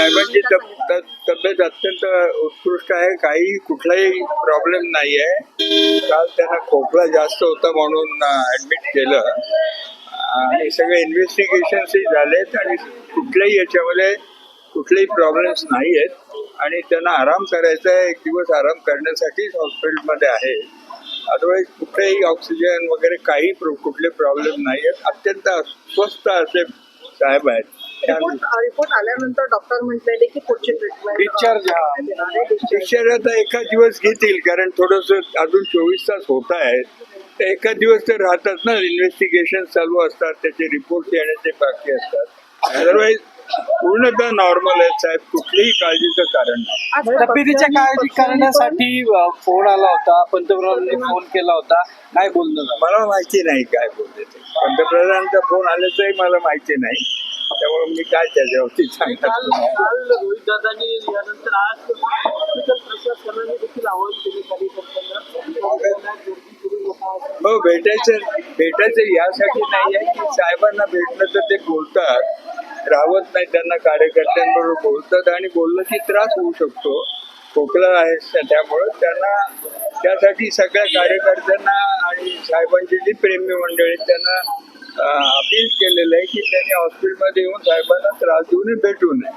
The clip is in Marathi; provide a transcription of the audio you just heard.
साहेबांची तब्येत अत्यंत उत्कृष्ट आहे. काही कुठलाही प्रॉब्लेम नाही आहे. काल त्यांना खोकला जास्त होता म्हणून ऍडमिट केलं आणि सगळे इन्व्हेस्टिगेशन्सही झालेत आणि कुठल्याही याच्यामध्ये कुठलेही प्रॉब्लेम्स नाही आहेत आणि त्यांना आराम करायचा आहे. 1 दिवस आराम करण्यासाठीच हॉस्पिटलमध्ये आहे. अदरवाईज कुठेही ऑक्सिजन वगैरे काही कुठले प्रॉब्लेम नाही आहेत. अत्यंत स्वस्थ असे साहेब आहेत. रिपोर्ट आल्यानंतर डॉक्टर म्हटलेले की पुढची ट्रीटमेंट डिस्चार्ज आता एखाद दिवस घेतील कारण थोडंसं अजून 24 तास होत आहेत. तर एखाद दिवस तर राहतात ना, इन्व्हेस्टिगेशन चालू असतात, त्याचे रिपोर्ट येण्याचे बाकी असतात. अदरवाईज पूर्णतः नॉर्मल आहेत साहेब. कुठलीही काळजीचं कारण नाही. तब्येतीच्या काळजी करण्यासाठी फोन आला होता, पंतप्रधानांनी फोन केला होता, काय बोलणं झालं? मला माहिती नाही काय बोलले ते. पंतप्रधानांचा फोन आल्याचंही मला माहिती नाही, त्यामुळे मी काय त्याच्यावरती सांगतात. रोहितदादांनी यानंतर आज हॉस्पिटल प्रशासनाने देखील आवाहन केले कार्यकर्त्यांना. हो, भेटायचं यासाठी नाही आहे की साहेबांना भेटलं तर ते बोलतात, राहत नाही, त्यांना कार्यकर्त्यांबरोबर बोलतात आणि बोललं की त्रास होऊ शकतो. खोकला आहे त्यामुळं त्यांना त्यासाठी सगळ्या कार्यकर्त्यांना आणि साहेबांची जी प्रेमी मंडळी त्यांना अपील केलेलं आहे की त्यांनी हॉस्पिटलमध्ये येऊन साहेबांना त्रास देऊ नये, भेटू नये.